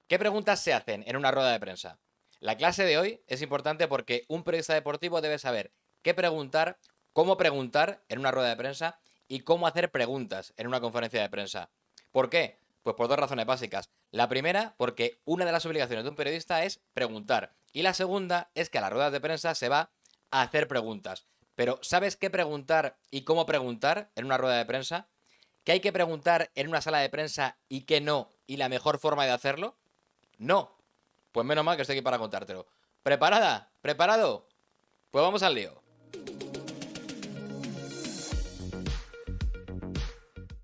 ¿Qué preguntas se hacen en una rueda de prensa? La clase de hoy es importante porque un periodista deportivo debe saber qué preguntar, cómo preguntar en una rueda de prensa y cómo hacer preguntas en una conferencia de prensa. ¿Por qué? Pues por dos razones básicas. La primera, porque una de las obligaciones de un periodista es preguntar. Y la segunda es que a las ruedas de prensa se va a hacer preguntas. Pero ¿sabes qué preguntar y cómo preguntar en una rueda de prensa? ¿Qué hay que preguntar en una sala de prensa y qué no? ¿Y la mejor forma de hacerlo? No. Pues menos mal que estoy aquí para contártelo. ¿Preparada? ¿Preparado? Pues vamos al lío.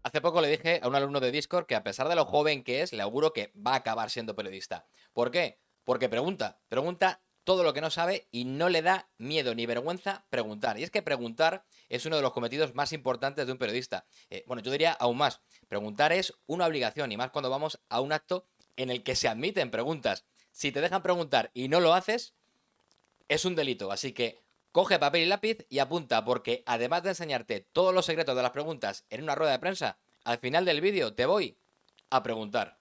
Hace poco le dije a un alumno de Discord que a pesar de lo joven que es, le auguro que va a acabar siendo periodista. ¿Por qué? Porque pregunta todo lo que no sabe y no le da miedo ni vergüenza preguntar. Y es que preguntar es uno de los cometidos más importantes de un periodista. Bueno, yo diría aún más, preguntar es una obligación y más cuando vamos a un acto en el que se admiten preguntas. Si te dejan preguntar y no lo haces, es un delito. Así que coge papel y lápiz y apunta, porque además de enseñarte todos los secretos de las preguntas en una rueda de prensa, al final del vídeo te voy a preguntar.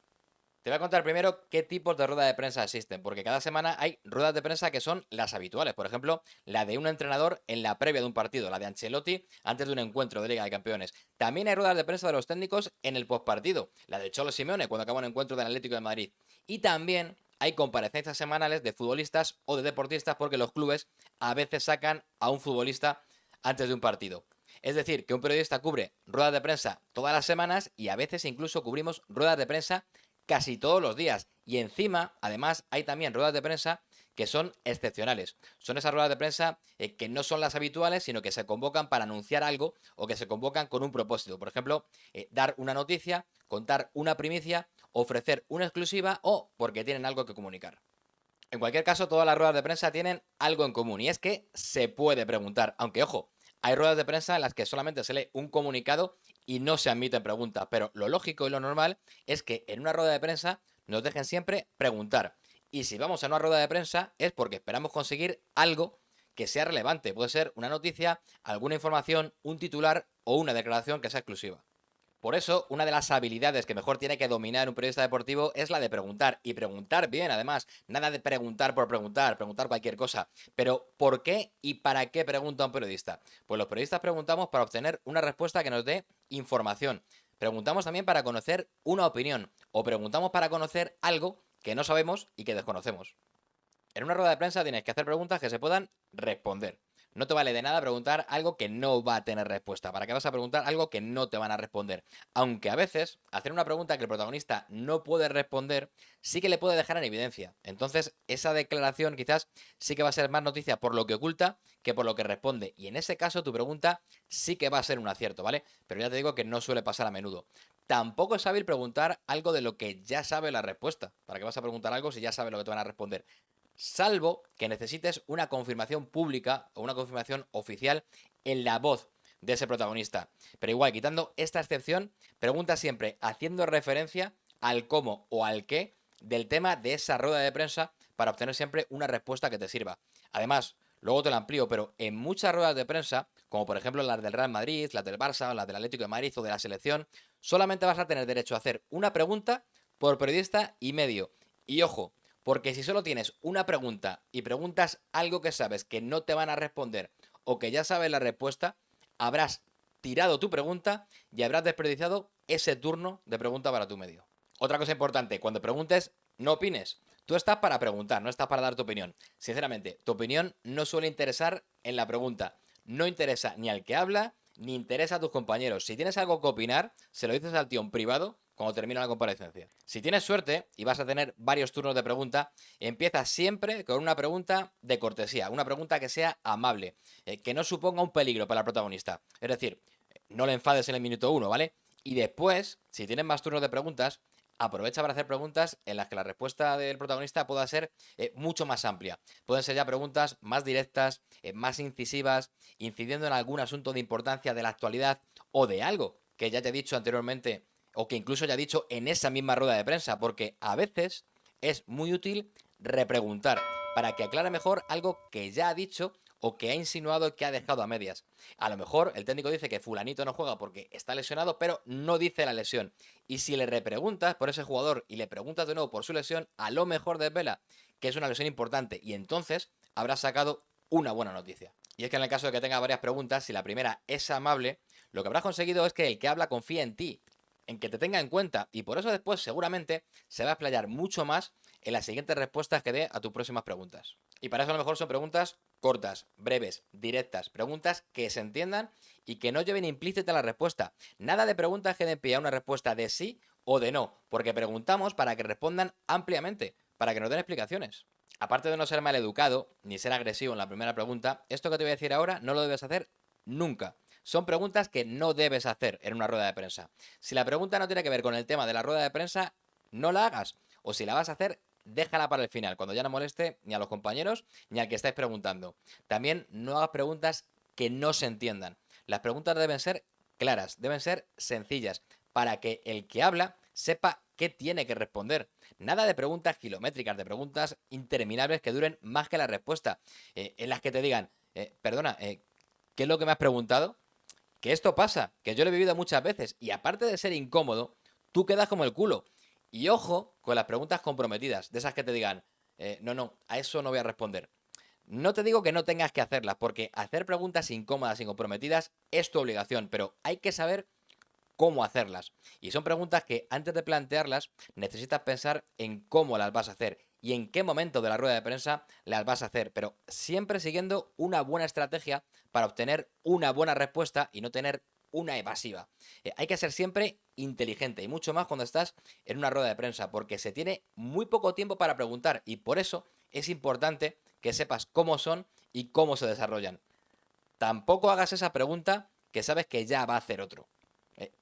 Te voy a contar primero qué tipos de ruedas de prensa existen, porque cada semana hay ruedas de prensa que son las habituales. Por ejemplo, la de un entrenador en la previa de un partido, la de Ancelotti antes de un encuentro de Liga de Campeones. También hay ruedas de prensa de los técnicos en el postpartido, la de Cholo Simeone cuando acaba un encuentro del Atlético de Madrid. Y también hay comparecencias semanales de futbolistas o de deportistas porque los clubes a veces sacan a un futbolista antes de un partido. Es decir, que un periodista cubre ruedas de prensa todas las semanas y a veces incluso cubrimos ruedas de prensa casi todos los días. Y encima, además, hay también ruedas de prensa que son excepcionales. Son esas ruedas de prensa que no son las habituales, sino que se convocan para anunciar algo o que se convocan con un propósito. Por ejemplo, dar una noticia, contar una primicia, ofrecer una exclusiva o porque tienen algo que comunicar. En cualquier caso, todas las ruedas de prensa tienen algo en común y es que se puede preguntar, aunque ojo, hay ruedas de prensa en las que solamente se lee un comunicado y no se admiten preguntas, pero lo lógico y lo normal es que en una rueda de prensa nos dejen siempre preguntar. Y si vamos a una rueda de prensa es porque esperamos conseguir algo que sea relevante. Puede ser una noticia, alguna información, un titular o una declaración que sea exclusiva. Por eso, una de las habilidades que mejor tiene que dominar un periodista deportivo es la de preguntar. Y preguntar bien, además. Nada de preguntar por preguntar, preguntar cualquier cosa. Pero, ¿por qué y para qué pregunta un periodista? Pues los periodistas preguntamos para obtener una respuesta que nos dé información. Preguntamos también para conocer una opinión. O preguntamos para conocer algo que no sabemos y que desconocemos. En una rueda de prensa tienes que hacer preguntas que se puedan responder. No te vale de nada preguntar algo que no va a tener respuesta. ¿Para qué vas a preguntar algo que no te van a responder? Aunque a veces hacer una pregunta que el protagonista no puede responder sí que le puede dejar en evidencia. Entonces esa declaración quizás sí que va a ser más noticia por lo que oculta que por lo que responde. Y en ese caso tu pregunta sí que va a ser un acierto, ¿vale? Pero ya te digo que no suele pasar a menudo. Tampoco es hábil preguntar algo de lo que ya sabe la respuesta. ¿Para qué vas a preguntar algo si ya sabes lo que te van a responder? Salvo que necesites una confirmación pública o una confirmación oficial en la voz de ese protagonista. Pero igual, quitando esta excepción, pregunta siempre haciendo referencia al cómo o al qué del tema de esa rueda de prensa para obtener siempre una respuesta que te sirva. Además, luego te lo amplío, pero en muchas ruedas de prensa, como por ejemplo las del Real Madrid, las del Barça, o las del Atlético de Madrid o de la selección, solamente vas a tener derecho a hacer una pregunta por periodista y medio. Y ojo, porque si solo tienes una pregunta y preguntas algo que sabes que no te van a responder o que ya sabes la respuesta, habrás tirado tu pregunta y habrás desperdiciado ese turno de pregunta para tu medio. Otra cosa importante, cuando preguntes, no opines. Tú estás para preguntar, no estás para dar tu opinión. Sinceramente, tu opinión no suele interesar en la pregunta. No interesa ni al que habla, ni interesa a tus compañeros. Si tienes algo que opinar, se lo dices al tío en privado cuando termina la comparecencia. Si tienes suerte y vas a tener varios turnos de pregunta, empieza siempre con una pregunta de cortesía, una pregunta que sea amable, que no suponga un peligro para el protagonista. Es decir, no le enfades en el minuto uno, ¿vale? Y después, si tienes más turnos de preguntas, aprovecha para hacer preguntas en las que la respuesta del protagonista pueda ser mucho más amplia. Pueden ser ya preguntas más directas, más incisivas, incidiendo en algún asunto de importancia de la actualidad o de algo que ya te he dicho anteriormente o que incluso ya he dicho en esa misma rueda de prensa, porque a veces es muy útil repreguntar para que aclare mejor algo que ya ha dicho o que ha insinuado que ha dejado a medias. A lo mejor el técnico dice que fulanito no juega porque está lesionado, pero no dice la lesión. Y si le repreguntas por ese jugador y le preguntas de nuevo por su lesión, a lo mejor desvela que es una lesión importante y entonces habrás sacado una buena noticia. Y es que en el caso de que tenga varias preguntas, si la primera es amable, lo que habrás conseguido es que el que habla confíe en ti, en que te tenga en cuenta, y por eso después seguramente se va a explayar mucho más en las siguientes respuestas que dé a tus próximas preguntas. Y para eso a lo mejor son preguntas cortas, breves, directas, preguntas que se entiendan y que no lleven implícita la respuesta. Nada de preguntas que den pie a una respuesta de sí o de no, porque preguntamos para que respondan ampliamente, para que nos den explicaciones. Aparte de no ser maleducado ni ser agresivo en la primera pregunta, esto que te voy a decir ahora no lo debes hacer nunca. Son preguntas que no debes hacer en una rueda de prensa. Si la pregunta no tiene que ver con el tema de la rueda de prensa, no la hagas. O si la vas a hacer, déjala para el final, cuando ya no moleste ni a los compañeros ni al que estáis preguntando. También no hagas preguntas que no se entiendan. Las preguntas deben ser claras, deben ser sencillas, para que el que habla sepa qué tiene que responder. Nada de preguntas kilométricas, de preguntas interminables que duren más que la respuesta. En las que te digan, perdona, ¿qué es lo que me has preguntado? Que esto pasa, que yo lo he vivido muchas veces y aparte de ser incómodo, tú quedas como el culo. Y ojo con las preguntas comprometidas, de esas que te digan, no, a eso no voy a responder. No te digo que no tengas que hacerlas, porque hacer preguntas incómodas y comprometidas es tu obligación, pero hay que saber cómo hacerlas. Y son preguntas que antes de plantearlas necesitas pensar en cómo las vas a hacer y en qué momento de la rueda de prensa las vas a hacer, pero siempre siguiendo una buena estrategia para obtener una buena respuesta y no tener una evasiva. Hay que ser siempre inteligente y mucho más cuando estás en una rueda de prensa, porque se tiene muy poco tiempo para preguntar y por eso es importante que sepas cómo son y cómo se desarrollan. Tampoco hagas esa pregunta que sabes que ya va a hacer otro.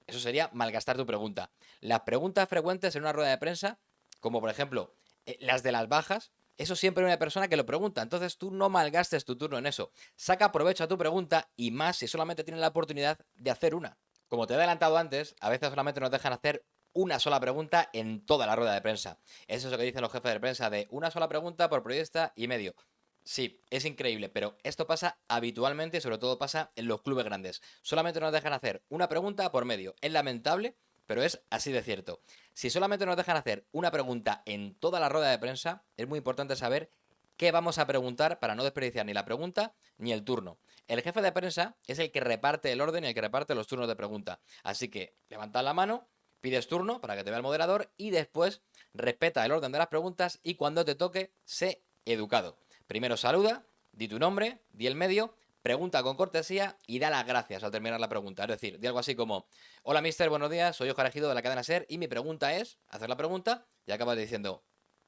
Eso sería malgastar tu pregunta. Las preguntas frecuentes en una rueda de prensa, como por ejemplo las de las bajas, eso siempre hay una persona que lo pregunta. Entonces tú no malgastes tu turno en eso. Saca provecho a tu pregunta y más si solamente tienes la oportunidad de hacer una. Como te he adelantado antes, a veces solamente nos dejan hacer una sola pregunta en toda la rueda de prensa. Eso es lo que dicen los jefes de prensa de una sola pregunta por periodista y medio. Sí, es increíble, pero esto pasa habitualmente y sobre todo pasa en los clubes grandes. Solamente nos dejan hacer una pregunta por medio. Es lamentable, pero es así de cierto. Si solamente nos dejan hacer una pregunta en toda la rueda de prensa, es muy importante saber qué vamos a preguntar para no desperdiciar ni la pregunta ni el turno. El jefe de prensa es el que reparte el orden y el que reparte los turnos de pregunta. Así que levantad la mano, pides turno para que te vea el moderador y después respeta el orden de las preguntas y cuando te toque, sé educado. Primero saluda, di tu nombre, di el medio, pregunta con cortesía y da las gracias al terminar la pregunta. Es decir, di algo así como, hola mister, buenos días, soy Oscar Ejido de la cadena SER y mi pregunta es, hacer la pregunta y acabas diciendo,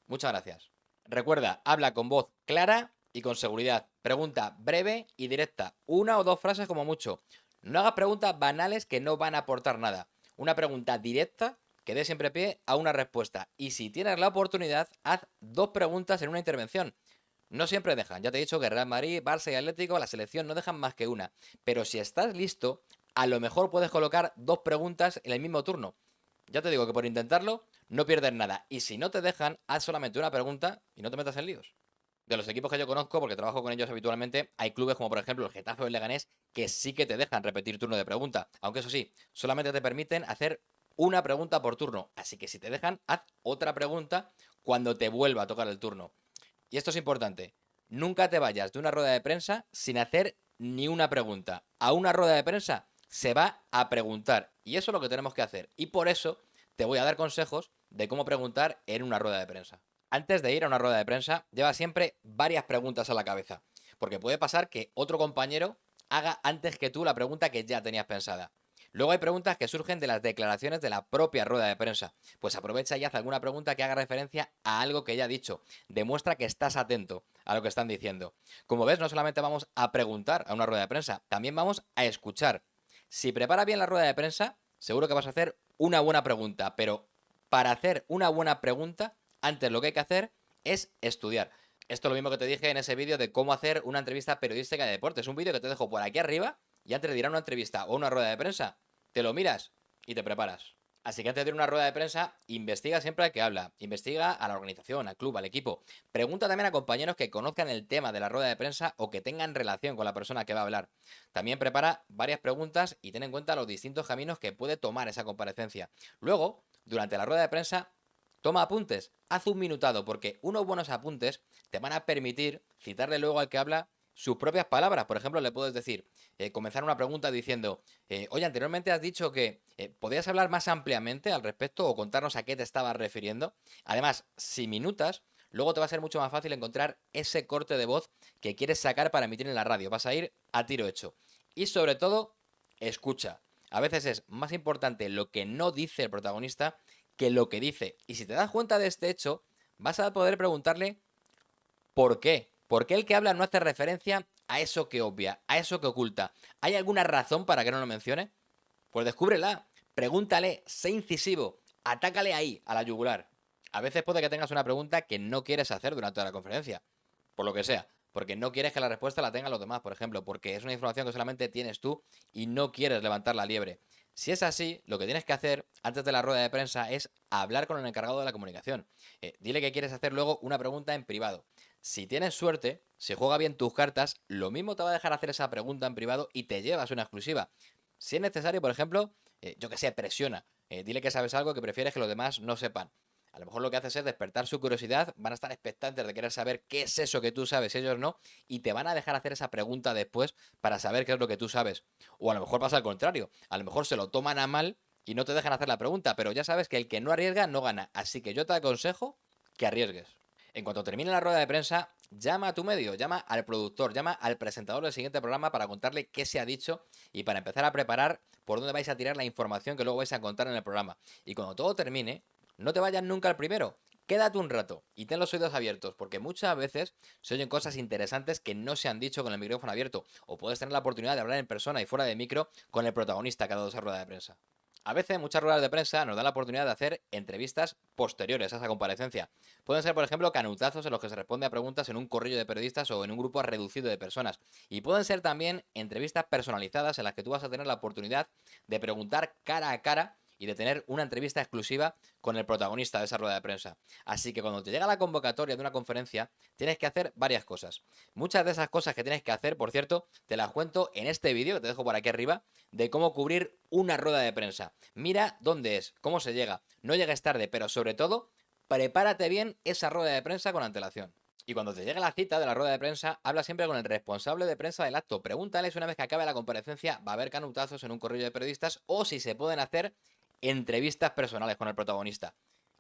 muchas gracias. Recuerda, habla con voz clara y con seguridad. Pregunta breve y directa, una o dos frases como mucho. No hagas preguntas banales que no van a aportar nada. Una pregunta directa que dé siempre pie a una respuesta. Y si tienes la oportunidad, haz dos preguntas en una intervención. No siempre dejan, ya te he dicho que Real Madrid, Barça y Atlético, la selección no dejan más que una. Pero si estás listo, a lo mejor puedes colocar dos preguntas en el mismo turno. Ya te digo que por intentarlo no pierdes nada. Y si no te dejan, haz solamente una pregunta y no te metas en líos. De los equipos que yo conozco, porque trabajo con ellos habitualmente, hay clubes como por ejemplo el Getafe o el Leganés que sí que te dejan repetir turno de pregunta. Aunque eso sí, solamente te permiten hacer una pregunta por turno. Así que si te dejan, haz otra pregunta cuando te vuelva a tocar el turno. Y esto es importante, nunca te vayas de una rueda de prensa sin hacer ni una pregunta. A una rueda de prensa se va a preguntar y eso es lo que tenemos que hacer. Y por eso te voy a dar consejos de cómo preguntar en una rueda de prensa. Antes de ir a una rueda de prensa, lleva siempre varias preguntas a la cabeza, porque puede pasar que otro compañero haga antes que tú la pregunta que ya tenías pensada. Luego hay preguntas que surgen de las declaraciones de la propia rueda de prensa. Pues aprovecha y haz alguna pregunta que haga referencia a algo que ya ha dicho. Demuestra que estás atento a lo que están diciendo. Como ves, no solamente vamos a preguntar a una rueda de prensa, también vamos a escuchar. Si preparas bien la rueda de prensa, seguro que vas a hacer una buena pregunta, pero para hacer una buena pregunta, antes lo que hay que hacer es estudiar. Esto es lo mismo que te dije en ese vídeo de cómo hacer una entrevista periodística de deportes. Un vídeo que te dejo por aquí arriba y antes de ir a una entrevista o una rueda de prensa, te lo miras y te preparas. Así que antes de ir a una rueda de prensa, investiga siempre al que habla, investiga a la organización, al club, al equipo. Pregunta también a compañeros que conozcan el tema de la rueda de prensa o que tengan relación con la persona que va a hablar. También prepara varias preguntas y ten en cuenta los distintos caminos que puede tomar esa comparecencia. Luego, durante la rueda de prensa, toma apuntes, haz un minutado, porque unos buenos apuntes te van a permitir citarle luego al que habla sus propias palabras. Por ejemplo, le puedes decir, comenzar una pregunta diciendo, oye, anteriormente has dicho que podías hablar más ampliamente al respecto o contarnos a qué te estabas refiriendo. Además, si minutas, luego te va a ser mucho más fácil encontrar ese corte de voz que quieres sacar para emitir en la radio. Vas a ir a tiro hecho. Y sobre todo, escucha. A veces es más importante lo que no dice el protagonista que lo que dice. Y si te das cuenta de este hecho, vas a poder preguntarle ¿por qué? ¿Por qué el que habla no hace referencia a eso que obvia, a eso que oculta? ¿Hay alguna razón para que no lo mencione? Pues descúbrela, pregúntale, sé incisivo, atácale ahí, a la yugular. A veces puede que tengas una pregunta que no quieres hacer durante la conferencia, por lo que sea, porque no quieres que la respuesta la tengan los demás, por ejemplo, porque es una información que solamente tienes tú y no quieres levantar la liebre. Si es así, lo que tienes que hacer antes de la rueda de prensa es hablar con el encargado de la comunicación. Dile que quieres hacer luego una pregunta en privado. Si tienes suerte, si juega bien tus cartas, lo mismo te va a dejar hacer esa pregunta en privado y te llevas una exclusiva. Si es necesario, por ejemplo, yo que sé, presiona. Dile que sabes algo que prefieres que los demás no sepan. A lo mejor lo que haces es despertar su curiosidad, van a estar expectantes de querer saber qué es eso que tú sabes, ellos no, y te van a dejar hacer esa pregunta después para saber qué es lo que tú sabes. O a lo mejor pasa al contrario, a lo mejor se lo toman a mal y no te dejan hacer la pregunta, pero ya sabes que el que no arriesga no gana, así que yo te aconsejo que arriesgues. En cuanto termine la rueda de prensa, llama a tu medio, llama al productor, llama al presentador del siguiente programa para contarle qué se ha dicho y para empezar a preparar por dónde vais a tirar la información que luego vais a contar en el programa. Y cuando todo termine, no te vayas nunca al primero. Quédate un rato y ten los oídos abiertos, porque muchas veces se oyen cosas interesantes que no se han dicho con el micrófono abierto, o puedes tener la oportunidad de hablar en persona y fuera de micro con el protagonista que ha dado esa rueda de prensa. A veces muchas ruedas de prensa nos dan la oportunidad de hacer entrevistas posteriores a esa comparecencia. Pueden ser, por ejemplo, canutazos en los que se responde a preguntas en un corrillo de periodistas o en un grupo reducido de personas. Y pueden ser también entrevistas personalizadas en las que tú vas a tener la oportunidad de preguntar cara a cara y de tener una entrevista exclusiva con el protagonista de esa rueda de prensa. Así que cuando te llega la convocatoria de una conferencia, tienes que hacer varias cosas. Muchas de esas cosas que tienes que hacer, por cierto, te las cuento en este vídeo que te dejo por aquí arriba, de cómo cubrir una rueda de prensa. Mira dónde es, cómo se llega. No llegues tarde, pero sobre todo, prepárate bien esa rueda de prensa con antelación. Y cuando te llegue la cita de la rueda de prensa, habla siempre con el responsable de prensa del acto. Pregúntales una vez que acabe la comparecencia, va a haber canutazos en un corrillo de periodistas o si se pueden hacer entrevistas personales con el protagonista.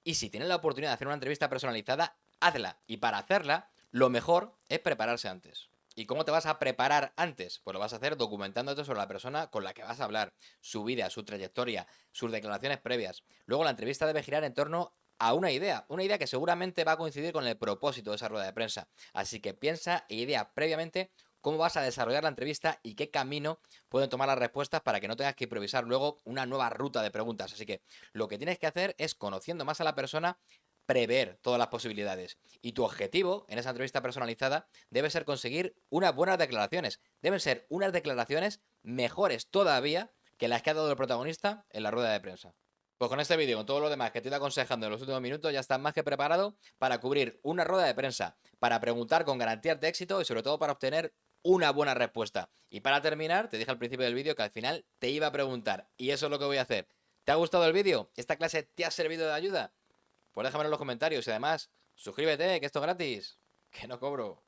Y si tienes la oportunidad de hacer una entrevista personalizada, hazla. Y para hacerla, lo mejor es prepararse antes. ¿Y cómo te vas a preparar antes? Pues lo vas a hacer documentándote sobre la persona con la que vas a hablar, su vida, su trayectoria, sus declaraciones previas. Luego la entrevista debe girar en torno a una idea que seguramente va a coincidir con el propósito de esa rueda de prensa. Así que piensa e idea previamente cómo vas a desarrollar la entrevista y qué camino pueden tomar las respuestas para que no tengas que improvisar luego una nueva ruta de preguntas. Así que lo que tienes que hacer es, conociendo más a la persona, prever todas las posibilidades. Y tu objetivo en esa entrevista personalizada debe ser conseguir unas buenas declaraciones. Deben ser unas declaraciones mejores todavía que las que ha dado el protagonista en la rueda de prensa. Pues con este vídeo, con todo lo demás que te he ido aconsejando en los últimos minutos, ya estás más que preparado para cubrir una rueda de prensa, para preguntar con garantías de éxito y sobre todo para obtener una buena respuesta. Y para terminar, te dije al principio del vídeo que al final te iba a preguntar, y eso es lo que voy a hacer. ¿Te ha gustado el vídeo? ¿Esta clase te ha servido de ayuda? Pues déjamelo en los comentarios y además, suscríbete, que esto es gratis, que no cobro.